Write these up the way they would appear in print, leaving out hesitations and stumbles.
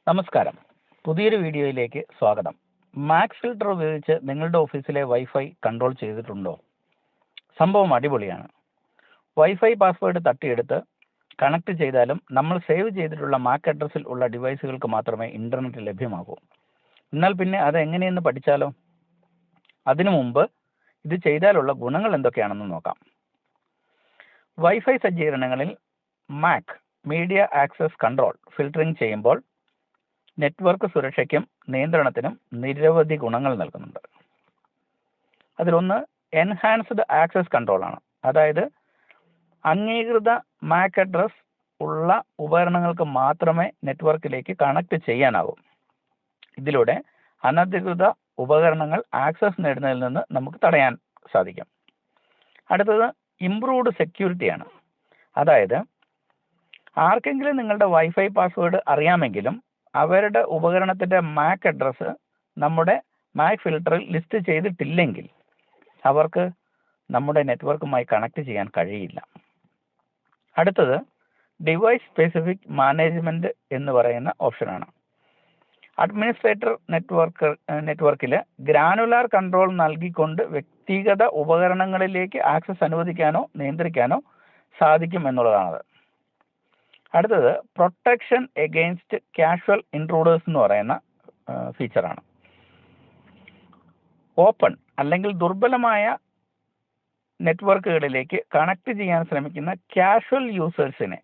നമസ്കാരം. പുതിയൊരു വീഡിയോയിലേക്ക് സ്വാഗതം. മാക് ഫിൽട്ടർ ഉപയോഗിച്ച് നിങ്ങളുടെ ഓഫീസിലെ വൈഫൈ കൺട്രോൾ ചെയ്തിട്ടുണ്ടോ? സംഭവം അടിപൊളിയാണ്. വൈഫൈ പാസ്വേഡ് തട്ടിയെടുത്ത് കണക്ട് ചെയ്താലും നമ്മൾ സേവ് ചെയ്തിട്ടുള്ള മാക് അഡ്രസ്സിൽ ഉള്ള ഡിവൈസുകൾക്ക് മാത്രമേ ഇന്റർനെറ്റ് ലഭ്യമാകൂ. എന്നാൽ പിന്നെ അത് എങ്ങനെയെന്ന് പഠിച്ചാലോ? അതിനു മുമ്പ് ഇത് ചെയ്താലുള്ള ഗുണങ്ങൾ എന്തൊക്കെയാണെന്ന് നോക്കാം. വൈഫൈ സജ്ജീകരണങ്ങളിൽ MAC media access control filtering ചെയ്യുമ്പോൾ നെറ്റ്വർക്ക് സുരക്ഷയ്ക്കും നിയന്ത്രണത്തിനും നിരവധി ഗുണങ്ങൾ നൽകുന്നുണ്ട്. അതിലൊന്ന് എൻഹാൻസ്ഡ് ആക്സസ് കൺട്രോൾ ആണ്. അതായത് അംഗീകൃത മാക് അഡ്രസ് ഉള്ള ഉപകരണങ്ങൾക്ക് മാത്രമേ നെറ്റ്വർക്കിലേക്ക് കണക്ട് ചെയ്യാനാവൂ. ഇതിലൂടെ അനധികൃത ഉപകരണങ്ങൾ ആക്സസ് നേടുന്നതിൽ നിന്ന് നമുക്ക് തടയാൻ സാധിക്കും. അടുത്തത് ഇംപ്രൂവ്ഡ് സെക്യൂരിറ്റിയാണ്. അതായത് ആർക്കെങ്കിലും നിങ്ങളുടെ വൈഫൈ പാസ്വേഡ് അറിയാമെങ്കിലും അവരുടെ ഉപകരണത്തിൻ്റെ മാക് അഡ്രസ്സ് നമ്മുടെ മാക് ഫിൽട്ടറിൽ ലിസ്റ്റ് ചെയ്തിട്ടില്ലെങ്കിൽ അവർക്ക് നമ്മുടെ നെറ്റ്വർക്കുമായി കണക്ട് ചെയ്യാൻ കഴിയില്ല. അടുത്തത് ഡിവൈസ് സ്പെസിഫിക് മാനേജ്മെൻറ്റ് എന്ന് പറയുന്ന ഓപ്ഷനാണ്. അഡ്മിനിസ്ട്രേറ്റർ നെറ്റ്വർക്കിൽ ഗ്രാനുലാർ കൺട്രോൾ നൽകിക്കൊണ്ട് വ്യക്തിഗത ഉപകരണങ്ങളിലേക്ക് ആക്സസ് അനുവദിക്കാനോ നിയന്ത്രിക്കാനോ സാധിക്കും എന്നുള്ളതാണത്. അടുത്തത് പ്രൊട്ടക്ഷൻ എഗെയിൻസ്റ്റ് കാഷ്വൽ ഇൻട്രൂഡേഴ്സ് എന്ന് പറയുന്ന ഫീച്ചറാണ്. ഓപ്പൺ അല്ലെങ്കിൽ ദുർബലമായ നെറ്റ്വർക്കുകളിലേക്ക് കണക്ട് ചെയ്യാൻ ശ്രമിക്കുന്ന കാഷ്വൽ യൂസേഴ്സിനെ,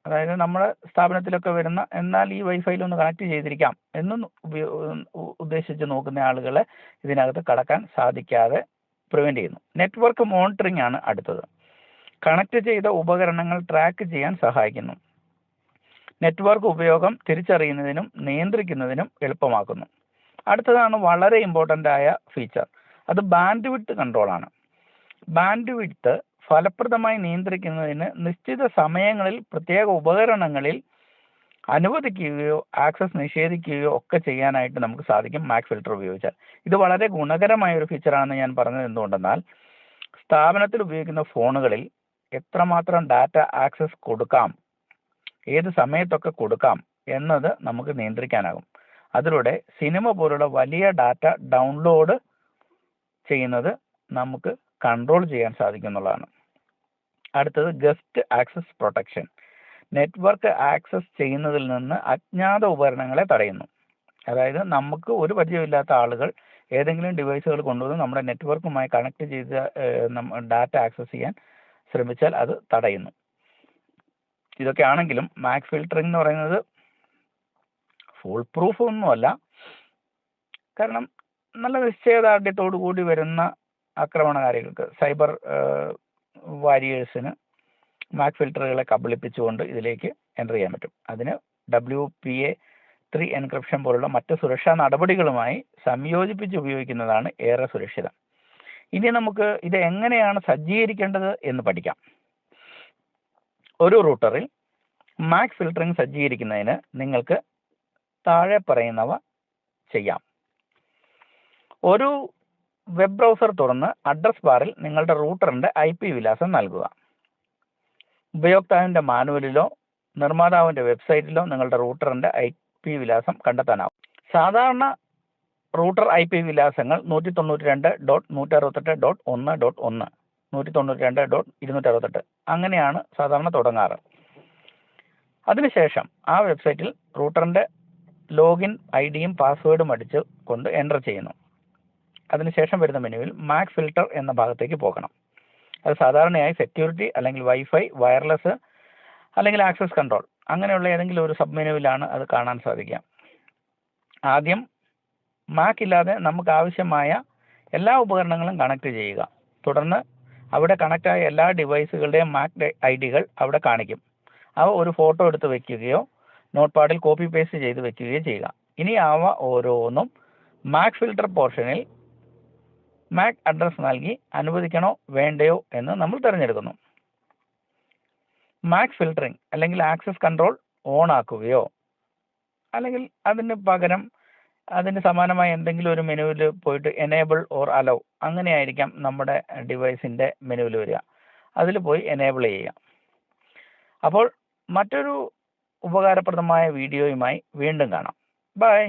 അതായത് നമ്മുടെ സ്ഥാപനത്തിലൊക്കെ വരുന്ന എന്നാൽ ഈ വൈഫൈയിൽ ഒന്ന് കണക്ട് ചെയ്തിരിക്കാം എന്നും ഉദ്ദേശിച്ച് നോക്കുന്ന ആളുകളെ ഇതിനകത്ത് കടക്കാൻ സാധിക്കാതെ പ്രിവെന്റ് ചെയ്യുന്നു. നെറ്റ്വർക്ക് മോണിറ്ററിംഗ് ആണ് അടുത്തത്. കണക്ട് ചെയ്ത ഉപകരണങ്ങൾ ട്രാക്ക് ചെയ്യാൻ സഹായിക്കുന്നു. നെറ്റ്വർക്ക് ഉപയോഗം തിരിച്ചറിയുന്നതിനും നിയന്ത്രിക്കുന്നതിനും എളുപ്പമാക്കുന്നു. അടുത്തതാണ് വളരെ ഇമ്പോർട്ടൻ്റ് ആയ ഫീച്ചർ. അത് ബാൻഡ് വിഡ്ത്ത് കൺട്രോളാണ്. ബാൻഡ് വിഡ്ത്ത് ഫലപ്രദമായി നിയന്ത്രിക്കുന്നതിന് നിശ്ചിത സമയങ്ങളിൽ പ്രത്യേക ഉപകരണങ്ങളിൽ അനുവദിക്കുകയോ ആക്സസ് നിഷേധിക്കുകയോ ഒക്കെ ചെയ്യാനായിട്ട് നമുക്ക് സാധിക്കും മാക് ഫിൽട്ടർ ഉപയോഗിച്ചാൽ. ഇത് വളരെ ഗുണകരമായ ഒരു ഫീച്ചറാണെന്ന് ഞാൻ പറഞ്ഞത് എന്തുകൊണ്ടെന്നാൽ സ്ഥാപനത്തിൽ ഉപയോഗിക്കുന്ന ഫോണുകളിൽ എത്രമാത്രം ഡാറ്റ ആക്സസ് കൊടുക്കാം, ഏത് സമയത്തൊക്കെ കൊടുക്കാം എന്നത് നമുക്ക് നിയന്ത്രിക്കാനാകും. അതിലൂടെ സിനിമ പോലുള്ള വലിയ ഡാറ്റ ഡൗൺലോഡ് ചെയ്യുന്നത് നമുക്ക് കൺട്രോൾ ചെയ്യാൻ സാധിക്കും എന്നുള്ളതാണ്. അടുത്തത് guest access protection. Network access ചെയ്യുന്നതിൽ നിന്ന് അജ്ഞാത ഉപകരണങ്ങളെ തടയുന്നു. അതായത് നമുക്ക് ഒരു പരിചയമില്ലാത്ത ആളുകൾ ഏതെങ്കിലും ഡിവൈസുകൾ കൊണ്ടുവന്ന് നമ്മുടെ നെറ്റ്വർക്കുമായി കണക്ട് ചെയ്ത് ഡാറ്റ ആക്സസ് ചെയ്യാൻ ശ്രമിച്ചാൽ അത് തടയുന്നു. ഇതൊക്കെ ആണെങ്കിലും മാക് ഫിൽട്ടറിംഗ് എന്ന് പറയുന്നത് ഫുൾ പ്രൂഫ് ഒന്നുമല്ല. കാരണം നല്ല നിശ്ചയദാർഢ്യത്തോടു കൂടി വരുന്ന ആക്രമണകാരികൾക്ക്, സൈബർ വാരിയേഴ്സിന് മാക് ഫിൽട്ടറുകളെ കബളിപ്പിച്ചുകൊണ്ട് ഇതിലേക്ക് എൻ്റർ ചെയ്യാൻ പറ്റും. അതിന് WPA3 എൻക്രിപ്ഷൻ പോലുള്ള മറ്റ് സുരക്ഷാ നടപടികളുമായി സംയോജിപ്പിച്ച് ഉപയോഗിക്കുന്നതാണ് ഏറെ സുരക്ഷിതം. ഇനി നമുക്ക് ഇത് എങ്ങനെയാണ് സജ്ജീകരിക്കേണ്ടത് എന്ന് പഠിക്കാം. ഒരു റൂട്ടറിൽ മാക് ഫിൽട്ടറിംഗ് സജ്ജീകരിക്കുന്നതിന് നിങ്ങൾക്ക് താഴെ പറയുന്നവ ചെയ്യാം. ഒരു വെബ് ബ്രൗസർ തുറന്ന് അഡ്രസ് ബാറിൽ നിങ്ങളുടെ റൂട്ടറിൻ്റെ IP വിലാസം നൽകുക. ഉപയോക്താവിൻ്റെ മാനുവലിലോ നിർമ്മാതാവിൻ്റെ വെബ്സൈറ്റിലോ നിങ്ങളുടെ റൂട്ടറിൻ്റെ IP വിലാസം കണ്ടെത്താനാവും. സാധാരണ റൂട്ടർ IP വിലാസങ്ങൾ 192.168.1.1, 192.268 അങ്ങനെയാണ് സാധാരണ തുടങ്ങാറ്. അതിനുശേഷം ആ വെബ്സൈറ്റിൽ റൂട്ടറിൻ്റെ ലോഗിൻ IDയും പാസ്വേഡും അടിച്ച് കൊണ്ട് എൻ്റർ ചെയ്യുന്നു. അതിനുശേഷം വരുന്ന മെനുവിൽ മാക് ഫിൽട്ടർ എന്ന ഭാഗത്തേക്ക് പോകണം. അത് സാധാരണയായി സെക്യൂരിറ്റി അല്ലെങ്കിൽ വൈഫൈ, വയർലെസ് അല്ലെങ്കിൽ ആക്സസ് കൺട്രോൾ അങ്ങനെയുള്ള ഏതെങ്കിലും ഒരു സബ് മെനുവിലാണ് അത് കാണാൻ സാധിക്കുക. ആദ്യം മാക് ഇല്ലാതെ നമുക്ക് ആവശ്യമായ എല്ലാ ഉപകരണങ്ങളും കണക്ട് ചെയ്യുക. തുടർന്ന് അവിടെ കണക്റ്റായ എല്ലാ ഡിവൈസുകളുടെയും മാക് IDകൾ അവിടെ കാണിക്കും. അവ ഒരു ഫോട്ടോ എടുത്ത് വെക്കുകയോ നോട്ട് പാഡിൽ കോപ്പി പേസ്റ്റ് ചെയ്ത് വെക്കുകയോ ചെയ്യുക. ഇനി അവ ഓരോന്നും മാക് ഫിൽട്ടർ പോർഷനിൽ മാക് അഡ്രസ് നൽകി അനുവദിക്കണോ വേണ്ടയോ എന്ന് നമ്മൾ തിരഞ്ഞെടുക്കുന്നു. മാക് ഫിൽട്ടറിംഗ് അല്ലെങ്കിൽ ആക്സസ് കൺട്രോൾ ഓൺ ആക്കുകയോ അല്ലെങ്കിൽ അതിന് പകരം അതിന് സമാനമായ എന്തെങ്കിലും ഒരു മെനുവിൽ പോയിട്ട് എനേബിൾ ഓർ അലോ അങ്ങനെയായിരിക്കാം നമ്മുടെ ഡിവൈസിൻ്റെ മെനുവിൽ വരിക. അതിൽ പോയി എനേബിൾ ചെയ്യുക. അപ്പോൾ മറ്റൊരു ഉപകാരപ്രദമായ വീഡിയോയുമായി വീണ്ടും കാണാം. ബൈ.